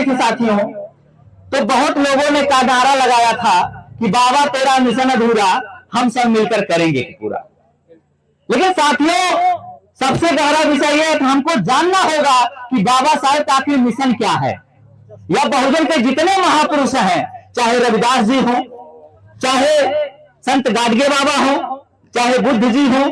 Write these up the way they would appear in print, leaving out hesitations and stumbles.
गए थे साथियों, तो बहुत लोगों ने का नारा लगाया था कि बाबा तेरा मिशन अधूरा, हम सब मिलकर करेंगे पूरा। लेकिन साथियों, सबसे गहरा विषय यह है कि हमको जानना होगा कि बाबा साहेब का आखिर मिशन क्या है। या बहुजन के जितने महापुरुष हैं, चाहे रविदास जी हो, चाहे संत गाडगे बाबा हो, चाहे बुद्ध जी हो,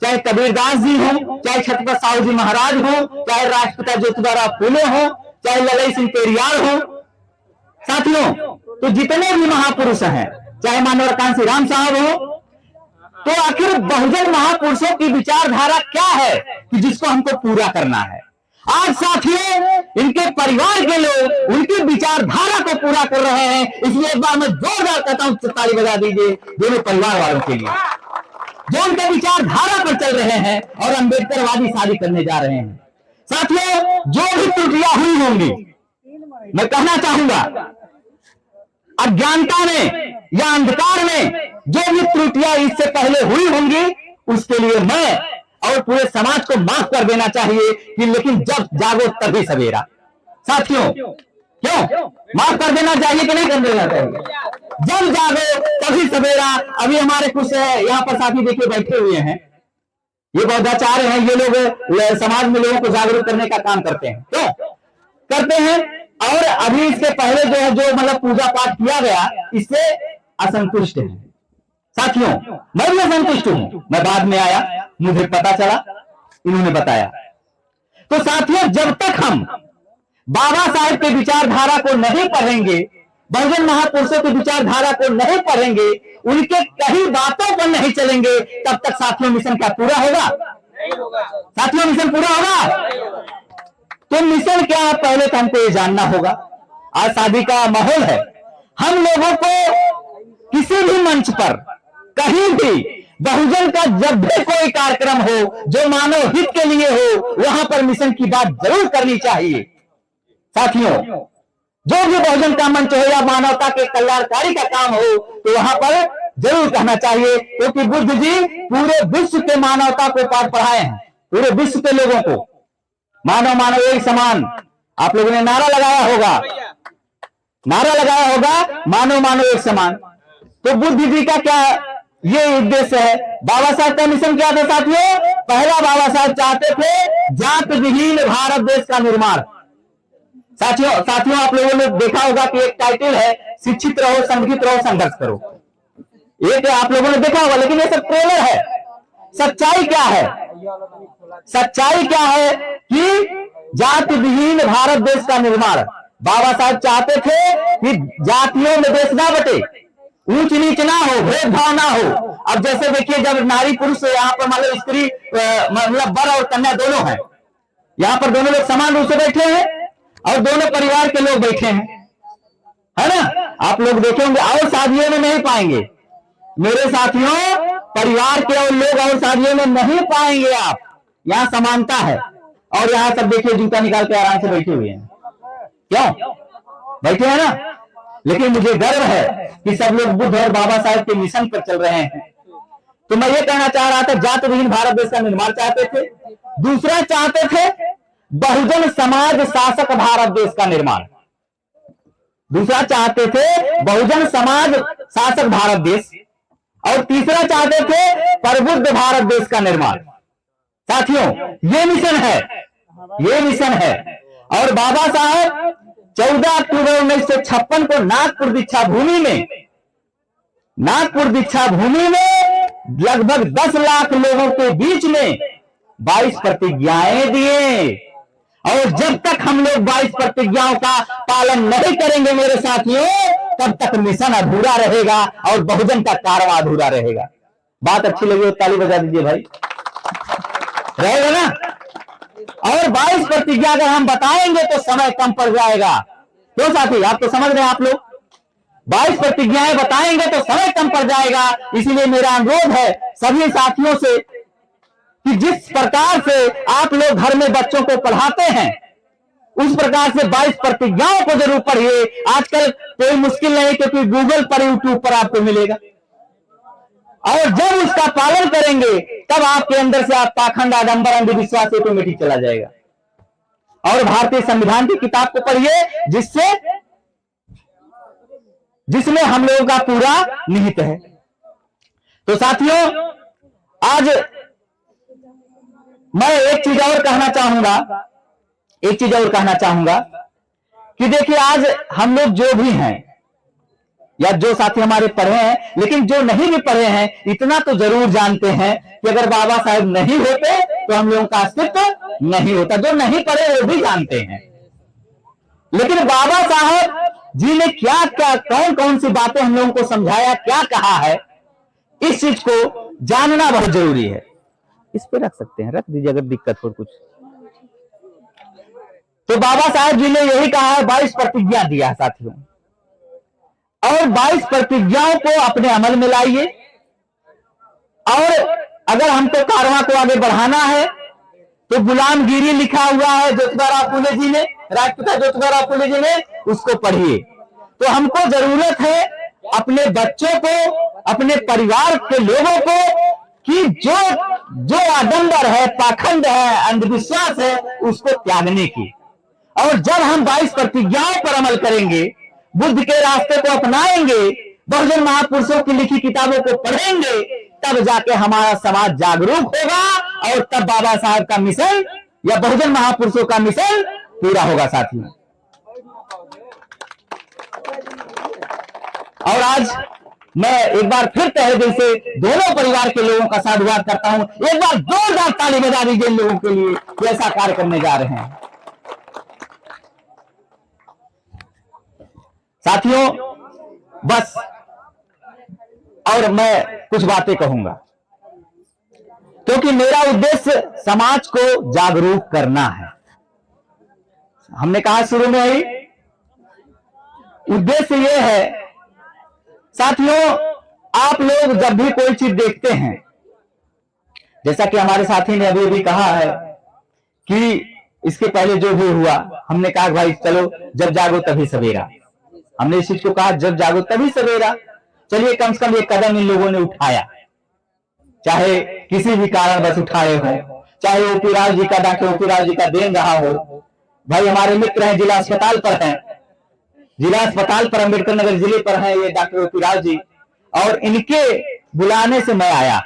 चाहे कबीरदास जी हो, चाहे छत्रपति साहू जी महाराज हो, चाहे राष्ट्रपिता ज्योतिबा फूले हो, चाहे ललई सिंह पेरियार हो, साथियों तो जितने भी महापुरुष हैं, चाहे मानव कांसी राम साहब हो, तो आखिर बहुजन महापुरुषों की विचारधारा क्या है कि जिसको हमको पूरा करना है। आज साथियों, इनके परिवार के लोग उनकी विचारधारा को पूरा कर रहे हैं। इसलिए एक बार मैं जोरदार कहता हूं, ताली बजा दीजिए दोनों परिवार वालों के लिए जो उनके विचारधारा पर चल रहे हैं और अम्बेडकरवादी शादी करने जा रहे हैं। साथियों, जो भी त्रुटियां हुई होंगी, मैं कहना चाहूंगा अज्ञानता में या अंधकार में जो भी त्रुटियां इससे पहले हुई होंगी, उसके लिए मैं और पूरे समाज को माफ कर देना चाहिए कि लेकिन जब जागो तभी सवेरा। साथियों, क्यों माफ कर देना चाहिए कि नहीं कर देना चाहिए? जब जागो तभी सवेरा। अभी हमारे कुछ यहाँ पर साथी देखिए बैठे हुए हैं, ये बौद्धाचार्य हैं, ये लोग समाज में लोगों को जागरूक करने का काम करते हैं। क्यों करते हैं? और अभी इसके पहले जो है, जो मतलब पूजा पाठ किया गया, इससे असंतुष्ट है। साथियों, मैं भी असंतुष्ट हूं। मैं बाद में आया, मुझे पता चला, इन्होंने बताया। तो साथियों, जब तक हम बाबा साहेब की विचारधारा को नहीं पढ़ेंगे, बहुजन महापुरुषों की विचारधारा को नहीं पढ़ेंगे, उनके कई बातों पर नहीं चलेंगे, तब तक साथियों मिशन क्या पूरा होगा? साथियों, मिशन पूरा होगा? तो मिशन क्या है, पहले तो हमको ये जानना होगा। आज शादी का माहौल है, हम लोगों को किसी भी मंच पर कहीं भी बहुजन का जब भी कोई कार्यक्रम हो जो मानव हित के लिए हो, वहां पर मिशन की बात जरूर करनी चाहिए। साथियों, जो भी बहुजन का मंच हो या मानवता के कल्याणकारी का काम हो, तो वहां पर जरूर कहना चाहिए, क्योंकि बुद्ध जी पूरे विश्व के मानवता को पाठ पढ़ाए हैं, पूरे विश्व के लोगों को मानव मानव एक समान। आप लोगों ने नारा लगाया होगा, मानव मानव एक समान। तो बुद्ध जी का क्या ये उद्देश्य है? बाबा साहब का मिशन क्या था साथियों? पहला, बाबा साहब चाहते थे जात विहीन भारत देश का निर्माण। साथियों, आप लोगों ने देखा होगा कि एक टाइटल है, शिक्षित रहो, संगठित रहो, संघर्ष करो। एक आप लोगों ने देखा होगा, लेकिन ये सब ट्रेलर है। सच्चाई क्या है? सच्चाई क्या है कि जाति विहीन भारत देश का निर्माण। बाबा साहब चाहते थे कि जातियों में देश ना बटे, ऊंच नीच ना हो, भेदभाव ना हो। अब जैसे देखिए, जब नारी पुरुष यहाँ पर मतलब स्त्री मतलब वर और कन्या दोनों हैं, यहाँ पर दोनों लोग समान रूप से बैठे हैं और दोनों परिवार के लोग बैठे हैं, है ना? आप लोग देखे होंगे, और शादियों में नहीं पाएंगे मेरे साथियों, परिवार के और लोग और शादियों में नहीं पाएंगे आप। यहाँ समानता है। और यहाँ सब देखिए जूता निकाल के आराम से बैठे हुए हैं। क्यों बैठे हैं ना? लेकिन मुझे गर्व है कि सब लोग बुद्ध और बाबा साहेब के मिशन पर चल रहे हैं। तो मैं ये कहना चाह रहा था, जात विहीन भारत देश का निर्माण चाहते थे। दूसरा, चाहते थे बहुजन समाज शासक भारत देश का निर्माण। दूसरा चाहते थे बहुजन समाज शासक भारत देश। और तीसरा चाहते थे प्रबुद्ध भारत देश का निर्माण। साथियों, ये मिशन है, ये मिशन है। और बाबा साहब 14 अक्टूबर 1956 को नागपुर दीक्षा भूमि में लगभग 10 लाख लोगों के बीच में 22 प्रतिज्ञाएं दिए। और जब तक हम लोग 22 प्रतिज्ञाओं का पालन नहीं करेंगे मेरे साथियों, तब तक मिशन अधूरा रहेगा और बहुजन का कारवां अधूरा रहेगा। बात अच्छी लगी तो ताली बजा दीजिए भाई, रहेगा ना? और 22 प्रतिज्ञा अगर हम बताएंगे तो समय कम पड़ जाएगा। क्यों साथी, आप तो समझ रहे हैं आप लोग? 22 प्रतिज्ञाएं बताएंगे तो समय कम पड़ जाएगा। इसीलिए मेरा अनुरोध है सभी साथियों से कि जिस प्रकार से आप लोग घर में बच्चों को पढ़ाते हैं, उस प्रकार से 22 प्रतिज्ञाओं को जरूर पढ़िए। आजकल कोई मुश्किल नहीं, क्योंकि गूगल पर, यूट्यूब पर आपको मिलेगा। और जब उसका पालन करेंगे, तब आपके अंदर से आप पाखंड, आडंबर, अंधविश्वास ऑटोमेटिक चला जाएगा। और भारतीय संविधान की किताब को पढ़िए, जिसमें हम लोगों का पूरा निहित है। तो साथियों, आज मैं एक चीज और कहना चाहूंगा कि देखिए, आज हम लोग जो भी हैं या जो साथी हमारे पढ़े हैं, लेकिन जो नहीं भी पढ़े हैं, इतना तो जरूर जानते हैं कि अगर बाबा साहब नहीं होते तो हम लोगों का अस्तित्व नहीं होता। जो नहीं पढ़े वो भी जानते हैं, लेकिन बाबा साहब जी ने क्या क्या, कौन कौन सी बातें हम लोगों को समझाया, क्या कहा है, इस चीज को जानना बहुत जरूरी है। इस पे रख सकते हैं, रख दीजिए अगर दिक्कत हो कुछ। तो बाबा साहब जी ने यही कहा है, 22 प्रतिज्ञा दिया साथियों, और 22 प्रतिज्ञाओं को अपने अमल में लाइए। और अगर हमको कारवां को आगे बढ़ाना है तो गुलामगिरी लिखा हुआ है ज्योतिबा फुले जी ने, राष्ट्रपिता ज्योतिबा फुले जी ने, उसको पढ़िए। तो हमको जरूरत है अपने बच्चों को, अपने परिवार के लोगों को, कि जो आडंबर है, पाखंड है, अंधविश्वास है, उसको त्यागने की। और जब हम 22 प्रतिज्ञाओं पर अमल करेंगे, बुद्ध के रास्ते को अपनाएंगे, बहुजन महापुरुषों की लिखी किताबों को पढ़ेंगे, तब जाके हमारा समाज जागरूक होगा और तब बाबा साहब का मिशन या बहुजन महापुरुषों का मिशन पूरा होगा साथियों। और आज मैं एक बार फिर तहे दिल से दोनों परिवार के लोगों का साधुवाद करता हूं। एक बार जोरदार ताली बजा दीजिए इन लोगों के लिए जो ऐसा कार्य करने जा रहे हैं। साथियों, बस और मैं कुछ बातें कहूंगा, क्योंकि मेरा उद्देश्य समाज को जागरूक करना है। हमने कहा शुरू में ही, उद्देश्य यह है साथियों, आप लोग जब भी कोई चीज देखते हैं, जैसा कि हमारे साथी ने अभी भी कहा है कि इसके पहले जो भी हुआ, हमने कहा भाई चलो जब जागो तभी सवेरा। हमने इस चीज को कहा जब जागो तभी सवेरा। चलिए कम से कम एक कदम इन लोगों ने उठाया, चाहे किसी भी कारण बस उठाए हो, चाहे ओपी राव जी का, डॉक्टर ओपी राव जी का देन रहा हो। भाई हमारे मित्र हैं, जिला अस्पताल पर हैं, जिला अस्पताल पर अम्बेडकर नगर जिले पर है ये डॉक्टर ओपी राव जी, और इनके बुलाने से मैं आया।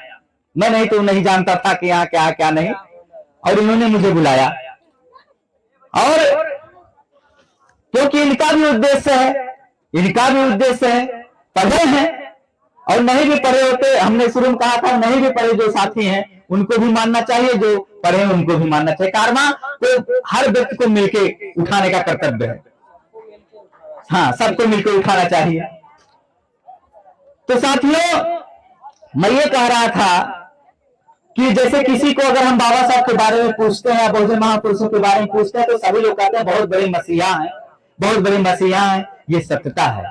मैं नहीं तो नहीं जानता था कि यहाँ क्या क्या नहीं, और इन्होंने मुझे बुलाया। और क्योंकि इनका भी उद्देश्य है, पढ़े हैं और नहीं भी पढ़े होते, हमने शुरू में कहा था, नहीं भी पढ़े जो साथी हैं उनको भी मानना चाहिए, जो पढ़े हैं उनको भी मानना चाहिए। कारवां को हर व्यक्ति को मिलके उठाने का कर्तव्य है। हाँ, सबको मिलकर उठाना चाहिए। तो साथियों, मैं ये कह रहा था कि जैसे किसी को अगर हम बाबा साहब के बारे में पूछते हैं या बहुजन महापुरुषों के बारे में पूछते हैं, तो सभी लोग कहते हैं बहुत बड़े मसीहा हैं, बहुत बड़े मसीहा हैं। ये सत्यता है।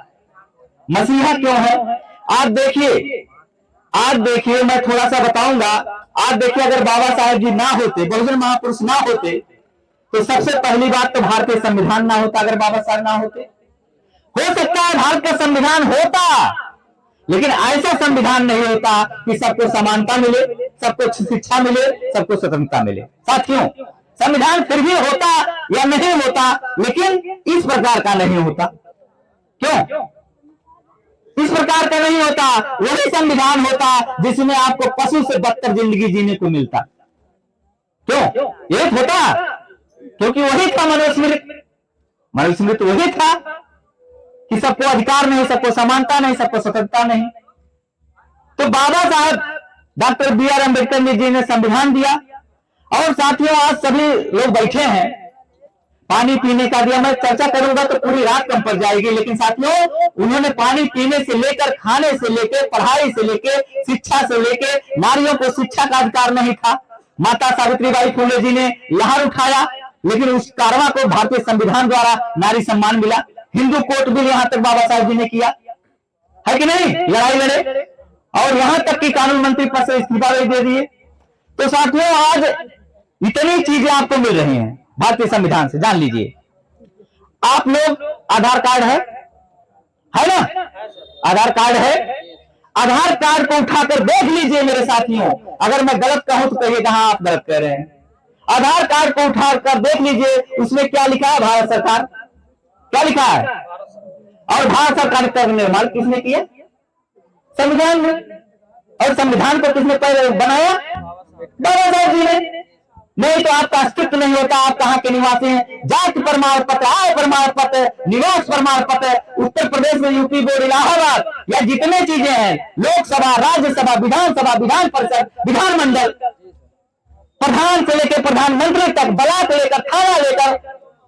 मसीहा क्यों है? आप देखिए, मैं थोड़ा सा बताऊंगा। आप देखिए, अगर बाबा साहब जी ना होते, बहुजन महापुरुष ना होते, तो सबसे पहली बात तो भारतीय संविधान ना होता। अगर बाबा साहब ना होते, हो सकता है भारत का संविधान होता, लेकिन ऐसा संविधान नहीं होता कि सबको समानता मिले, सबको शिक्षा मिले, सबको स्वतंत्रता मिले। साथियों, संविधान फिर भी होता या नहीं होता, लेकिन इस प्रकार का नहीं होता। क्यों इस प्रकार का नहीं होता? वही संविधान होता जिसमें आपको पशु से बदतर जिंदगी जीने को मिलता। क्यों ये होता? क्योंकि वही था मनुस्मृति वही था कि सबको अधिकार नहीं, सबको समानता नहीं, सबको स्वतंत्रता नहीं। तो बाबा साहब doctor B are Ambedkar ji ने संविधान दिया। और साथियों, आज सभी लोग बैठे हैं, पानी पीने का दिया। मैं चर्चा करूंगा तो पूरी रात कम पड़ जाएगी, लेकिन साथियों, उन्होंने पानी पीने से लेकर, खाने से लेकर, पढ़ाई से लेकर, शिक्षा से लेकर, नारियों को शिक्षा का अधिकार नहीं था। माता सावित्रीबाई फुले जी ने लहर उठाया, लेकिन उस कारवां को भारतीय संविधान द्वारा नारी सम्मान मिला। हिंदू कोर्ट बिल यहां तक बाबा साहब जी ने किया है कि नहीं, लड़ाई लड़े, और यहां तक कि कानून मंत्री पद से इस्तीफा दे दिए। तो साथियों, आज इतनी चीजें आपको मिल रही हैं भारतीय संविधान से। जान लीजिए, आप लोग आधार कार्ड है ना? आधार कार्ड है। आधार कार्ड को उठाकर देख लीजिए मेरे साथियों। अगर मैं गलत कहूं तो कहिएगा हाँ आप गलत कह रहे हैं। आधार कार्ड को उठा कर देख लीजिए, उसमें क्या लिखा है? भारत सरकार। क्या लिखा है? और भारत सरकार का निर्माण किसने किया? संविधान में। और संविधान को किसने पहले बनाया? बाबा साहब जी ने। नहीं तो आपका अस्तित्व नहीं होता। आप कहां के निवासी हैं? जाति प्रमाण पत्र, आय प्रमाण पत्र, निवास प्रमाण पत्र, उत्तर प्रदेश में यूपी बोर्ड, इलाहाबाद, या जितने चीजें हैं, लोकसभा, राज्यसभा, विधानसभा, विधान परिषद, विधानमंडल, प्रधान से लेकर प्रधानमंत्री तक, ब्लॉक लेकर थाना लेकर,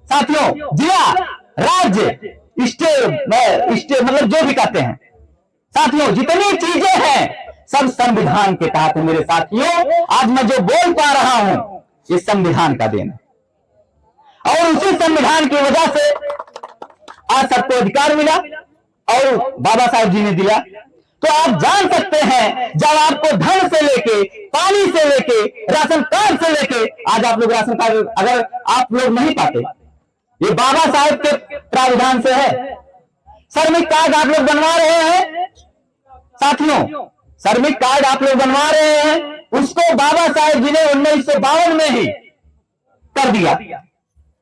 साथियों, जिला, राज्य, स्टेट मतलब जो भी कहते हैं, साथियों, जितनी चीजें हैं सब संविधान के तहत। मेरे साथियों, आज मैं जो बोल पा रहा हूं ये संविधान का देन है। और उसी संविधान की वजह से आज सबको अधिकार मिला और बाबा साहब जी ने दिया। तो आप जान सकते हैं, जब आपको धन से लेके, पानी से लेके, राशन कार्ड से लेके, आज आप लोग राशन कार्ड अगर आप लोग नहीं पाते, ये बाबा साहब के प्रावधान से है। श्रमिक कार्ड आप लोग बनवा रहे हैं साथियों, श्रमिक कार्ड आप लोग बनवा रहे हैं, उसको बाबा साहब जी ने 1952 में ही कर दिया।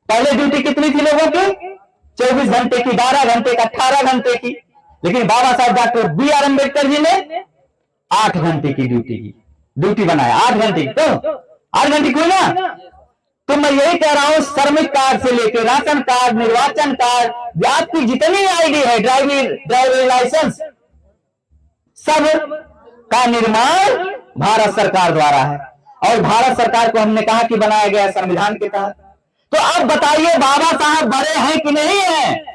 पहले ड्यूटी कितनी थी लोगों की? 24 घंटे की, 12 घंटे की, 18 घंटे की। लेकिन बाबा साहब डॉक्टर B.R. अम्बेडकर जी ने 8 घंटे की ड्यूटी बनाया। 8 घंटे की, तो 8 घंटे की ना। तो मैं यही कह रहा हूं, श्रमिक कार्ड से लेकर राशन कार्ड, निर्वाचन कार्ड, आपकी जितनी आईडी है, ड्राइविंग लाइसेंस, सब का निर्माण भारत सरकार द्वारा है। और भारत सरकार को हमने कहा कि बनाया गया संविधान के तहत। तो अब बताइए, बाबा साहब बड़े हैं कि नहीं है?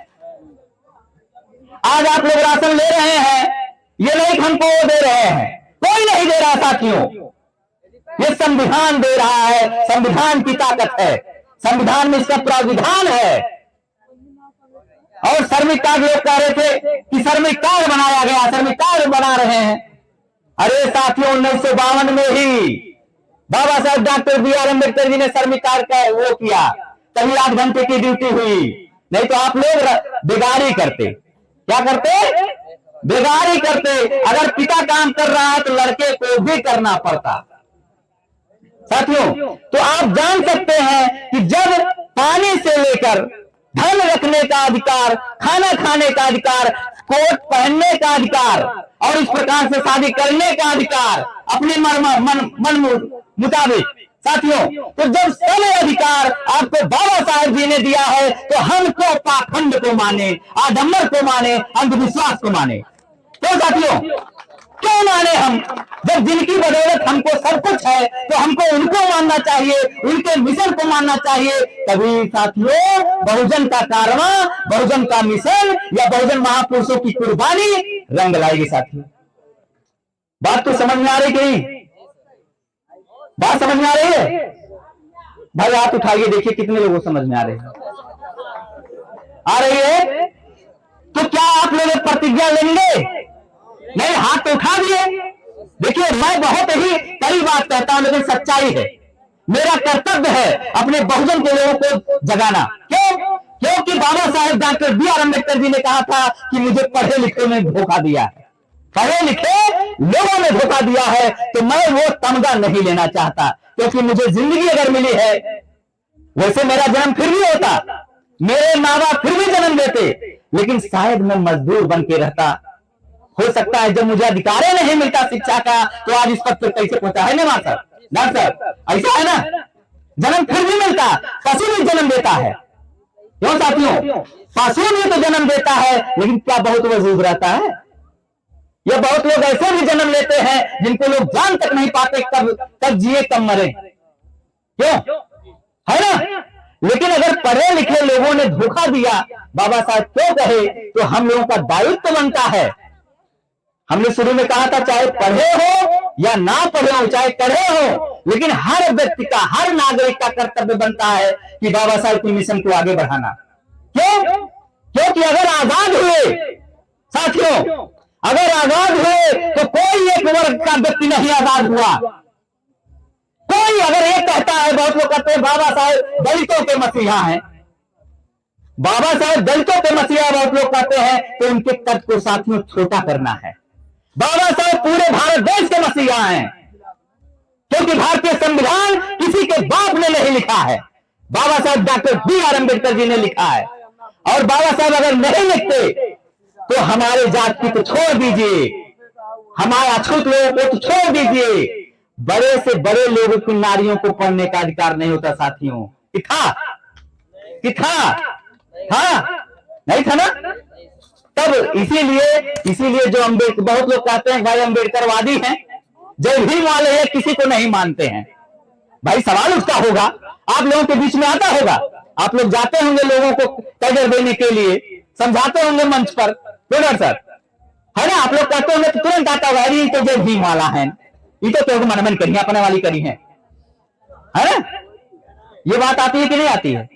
आज आप लोग राशन ले रहे हैं, ये नहीं हमको वो दे रहे हैं, कोई नहीं दे रहा साथियों, ये संविधान दे रहा है। संविधान की ताकत है, संविधान में इसका प्राविधान है। और श्रमिक कार्ड लोग कह रहे थे कि श्रमिक कार्ड बनाया गया, श्रमिक कार्ड बना रहे हैं। अरे साथियों, 1952 में ही बाबा साहब डॉक्टर B.R. अम्बेडकर जी ने श्रमिक कार्ड का वो किया, तभी 8 घंटे की ड्यूटी हुई। नहीं तो आप लोग बेगारी करते। क्या करते? बेगारी करते। अगर पिता काम कर रहा है तो लड़के को भी करना पड़ता। साथियों, तो आप जान सकते हैं कि जब पानी से लेकर धन रखने का अधिकार, खाना खाने का अधिकार, कोट पहनने का अधिकार, और इस प्रकार से शादी करने का अधिकार अपने मन मुताबिक, साथियों, तो जब सब अधिकार आपको बाबा साहब जी ने दिया है, तो हमको पाखंड को माने, आडंबर को माने, अंधविश्वास को माने। तो साथियों, क्यों माने हम? जब जिनकी बदौलत हमको सब कुछ है, तो हमको उनको मानना चाहिए, उनके मिशन को मानना चाहिए। तभी साथियों, बहुजन का कारवां, बहुजन का मिशन या बहुजन महापुरुषों की कुर्बानी रंग लाएगी। साथियों, बात तो समझ में आ रही कि बात समझ में आ रही है? भाई हाथ उठाइए, देखिए कितने लोगों समझ में आ रहे हैं। आ रही है? तो क्या आप लोग प्रतिज्ञा लेंगे? नहीं, हाथ तो उठा दिए। देखिए, मैं बहुत ही कड़ी बात कहता हूं, लेकिन सच्चाई है। मेरा कर्तव्य है अपने बहुजन के लोगों को जगाना। क्यों? क्योंकि बाबा साहेब डॉक्टर B.R. अम्बेडकर जी ने कहा था कि मुझे पढ़े लिखे में धोखा दिया है, पढ़े लिखे लोगों ने धोखा दिया है। तो मैं वो तमगा नहीं लेना चाहता, क्योंकि मुझे जिंदगी अगर मिली है, वैसे मेरा जन्म फिर भी होता, मेरे माँ बाप फिर भी जन्म देते, लेकिन शायद मैं मजदूर बन के रहता। हो सकता है जब मुझे अधिकार नहीं मिलता शिक्षा का, तो आज इस पद पर कैसे पहुंचा है ना मास्टर? डॉक्टर, ऐसा है ना? जन्म फिर भी मिलता, पशु भी जन्म देता है। क्यों साथियों? पशु भी तो जन्म देता है, लेकिन क्या बहुत वजूद रहता है? ये बहुत लोग ऐसे भी जन्म लेते हैं जिनको लोग जान तक नहीं पाते कब जिए कब मरे। क्यों? है ना? लेकिन अगर पढ़े लिखे लोगों ने धोखा दिया, बाबा साहब क्यों कहे, तो हम लोगों का दायित्व बनता है। हमने शुरू में कहा था, चाहे पढ़े हो या ना पढ़े हो, चाहे पढ़े हो, लेकिन हर व्यक्ति का, हर नागरिक का कर्तव्य बनता है कि बाबा साहब के मिशन को आगे बढ़ाना। क्यों? क्योंकि अगर आजाद हुए साथियों, अगर आजाद हुए तो कोई एक वर्ग का व्यक्ति नहीं आजाद हुआ। कोई अगर ये कहता है, बहुत लोग कहते हैं बाबा साहब दलितों के मसीहा हैं, बाबा साहब दलितों के मसीहा बहुत लोग कहते हैं, तो उनके कद को साथियों छोटा करना है। बाबा साहब पूरे भारत देश के मसीहा हैं क्योंकि भारतीय संविधान किसी के बाप ने नहीं लिखा है, बाबा साहब डॉक्टर B.R. अम्बेडकर जी ने लिखा है। और बाबा साहब अगर नहीं लिखते तो हमारे जात की तो छोड़ दीजिए, हमारे अछूत लोगों को तो छोड़ दीजिए, बड़े से बड़े लोगों की नारियों को पढ़ने का अधिकार नहीं होता साथियों। कि था नहीं था ना। तब इसीलिए जो अम्बेडकर, बहुत लोग कहते हैं भाई अम्बेडकरवादी हैं, जय भीम वाले हैं, किसी को नहीं मानते हैं। भाई सवाल उसका होगा, आप लोगों के बीच में आता होगा, आप लोग जाते होंगे लोगों को कदर देने के लिए, समझाते होंगे मंच पर, सर है ना। आप लोग कहते होंगे तो तुरंत आता होगा, ये तो जय भीम वाला है, ये तो मनमन करी अपने वाली करी है ना। ये बात आती है कि नहीं आती है।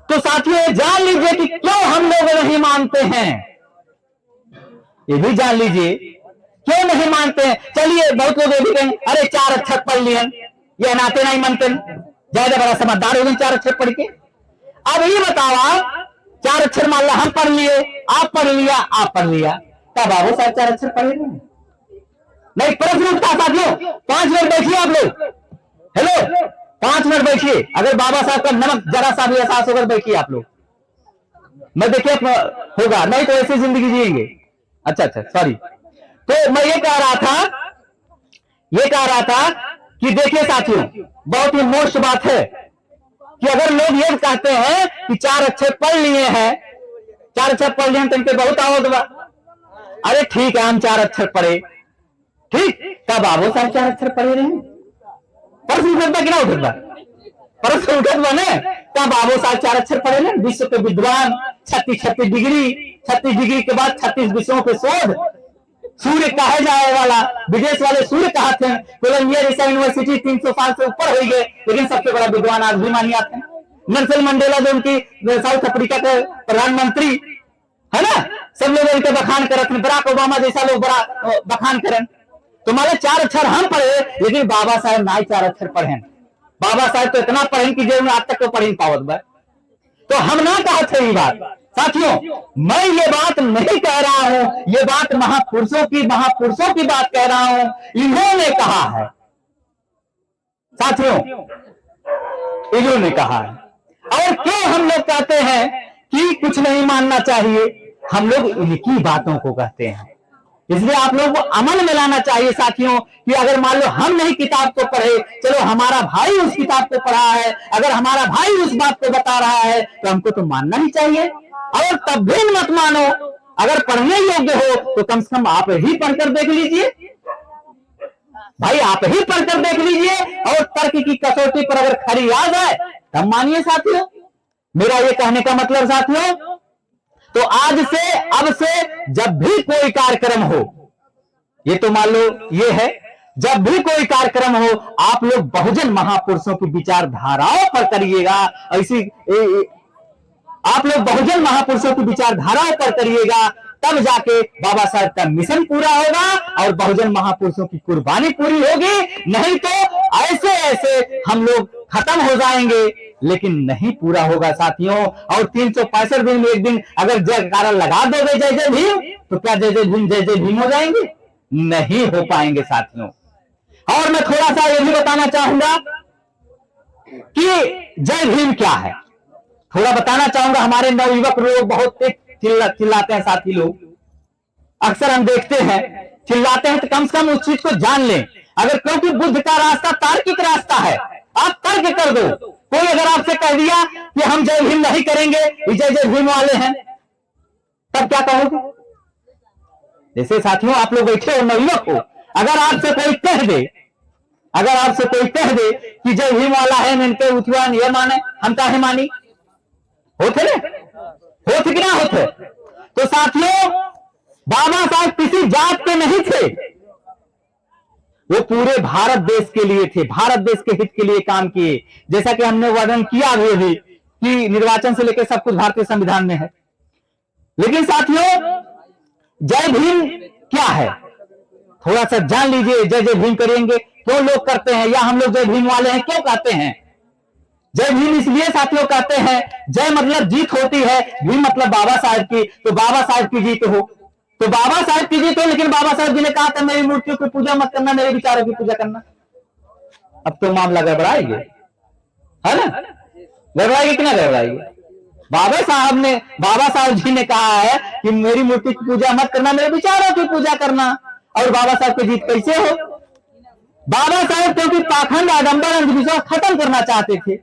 तो साथियों जान लीजिए कि क्यों हम लोग नहीं मानते हैं, ये भी जान लीजिए क्यों नहीं मानते हैं। चलिए बहुत लोग ये भी कहेंगे अरे 4 अक्षर पढ़ लिए, ये नाते नहीं मानते, ज्यादा बड़ा समझदार हो गए 4 अक्षर पढ़ के। अब ये बताओ 4 अक्षर मान ला हम पढ़ लिए, आप पढ़ लिया, आप पढ़ लिया, क्या बाबू साहब 4 अक्षर पढ़े नहीं? प्रश्न उठता साथियों, 5 मिनट बैठिए आप लोग, हेलो 5 मिनट बैठिए। अगर बाबा साहब का नमक जरा सा भी एहसास होकर बैठिए आप लोग, मैं देखिए होगा, नहीं तो ऐसी जिंदगी जिएंगे। अच्छा सॉरी। तो मैं ये कह रहा था कि देखिए साथियों, बहुत ही मोस्ट बात है कि अगर लोग ये कहते हैं कि 4 अक्षर पढ़ लिए हैं, 4 अक्षर पढ़ लिए हैं तो इनके बहुत आवत बा। अरे ठीक है हम 4 अक्षर पढ़े, ठीक, क्या बाबू साहब 4 अक्षर पढ़े रहे? प्रश्न उठता कि ना उठता? प्रश्न उठत बने क्या बाबू साहब 4 अक्षर पढ़े ना? विश्व के विद्वान, 36 डिग्री के बाद 36 विषयों पे शोध, सूर्य कहे जाए वाला, विदेश वाले सूर्य कहते हैं, कोलंबिया जैसा यूनिवर्सिटी 300 साल से ऊपर हो गए, लेकिन सबसे बड़ा विद्वान आज भी मानी जाते हैं। नेल्सन मंडेला जो उनकी साउथ अफ्रीका के प्रधानमंत्री है ना, सब लोग इनके बखान करते हैं, बराक ओबामा जैसा लोग बड़ा बखान करें। तो मान 4 अक्षर हम पढ़े, लेकिन बाबा साहब ना 4 अक्षर पढ़े। बाबा साहब तो इतना पढ़े कि जो आज तक तो पढ़ नहीं पावत बा। तो हम ना कहते ये बात साथियों, मैं ये बात नहीं कह रहा हूं, ये बात महापुरुषों की बात कह रहा हूं, इन्होंने कहा है साथियों, इन्होंने कहा है। और क्यों हम लोग कहते हैं कि कुछ नहीं मानना चाहिए, हम लोग इनकी बातों को कहते हैं। इसलिए आप लोगों को अमल में लाना चाहिए साथियों कि अगर मान लो हम नहीं किताब को पढ़े, चलो हमारा भाई उस किताब को पढ़ा है, अगर हमारा भाई उस बात को बता रहा है तो हमको तो मानना ही चाहिए। और तब भी मत मानो, अगर पढ़ने योग्य हो तो कम से कम आप ही पढ़कर देख लीजिए भाई, आप ही पढ़कर देख लीजिए, और तर्क की कसौटी पर अगर खरी आ जाए तब मानिए साथियों। मेरा ये कहने का मतलब साथियों, तो आज से अब से जब भी कोई कार्यक्रम हो, ये तो मान लो ये है, जब भी कोई कार्यक्रम हो आप लोग बहुजन महापुरुषों की विचारधाराओं पर करिएगा। ऐसी आप लोग बहुजन महापुरुषों की विचारधाराओं पर करिएगा, तब जाके बाबा साहब का मिशन पूरा होगा और बहुजन महापुरुषों की कुर्बानी पूरी होगी। नहीं तो ऐसे ऐसे हम लोग खत्म हो जाएंगे, लेकिन नहीं पूरा होगा साथियों। और 365 दिन में एक दिन अगर जयकारा लगा दोगे जय जय भीम, तो क्या जय जय भीम हो जाएंगे? नहीं हो पाएंगे साथियों। और मैं थोड़ा सा ये भी बताना चाहूंगा कि जय भीम क्या है, थोड़ा बताना चाहूंगा। हमारे नवयुवक लोग बहुत चिल्लाते हैं साथी लोग, अक्सर हम देखते हैं चिल्लाते हैं, तो कम से कम उस चीज को जान लें। अगर क्योंकि बुद्ध का रास्ता तार्किक रास्ता है, आप तर्क कर दो। कोई अगर आपसे कह दिया कि हम जय भीम नहीं करेंगे, जय जय भीम वाले हैं, तब क्या कहोगे? जैसे साथियों आप लोग बैठे हो, नवयुवक हो, अगर आपसे कोई कह दे कि जय भीम वाला है, इनके उठवान ये माने, हम काहे मानी? होते कि ना होते? तो साथियों बाबा साहब किसी जात के नहीं थे, वो पूरे भारत देश के लिए थे, भारत देश के हित के लिए काम किए। जैसा कि हमने वर्णन किया अभी कि निर्वाचन से लेकर सब कुछ भारतीय संविधान में है। लेकिन साथियों जय भीम क्या है थोड़ा सा जान लीजिए। जय जय भीम करेंगे क्यों लोग करते हैं, या हम लोग जय भीम वाले हैं क्यों कहते हैं? जय भीम इसलिए साथियों कहते हैं, जय मतलब जीत होती है, भीम मतलब बाबा साहब की, तो बाबा साहब की जीत हो, तो बाबा साहब की जीत हो। लेकिन बाबा साहब जी ने कहा था मेरी मूर्तियों की पूजा मत करना, मेरे विचारों की पूजा करना। अब तो मामला गड़बड़ाएगी, है ना? गड़बड़ाएगी कि ना गड़बड़ाएगी? बाबा साहब जी ने कहा है कि मेरी मूर्ति की पूजा मत करना, मेरे विचारों की पूजा करना। और बाबा साहब की जीत कैसे हो? बाबा साहब क्योंकि पाखंड, आडंबर, अंधविश्वास खत्म करना चाहते थे।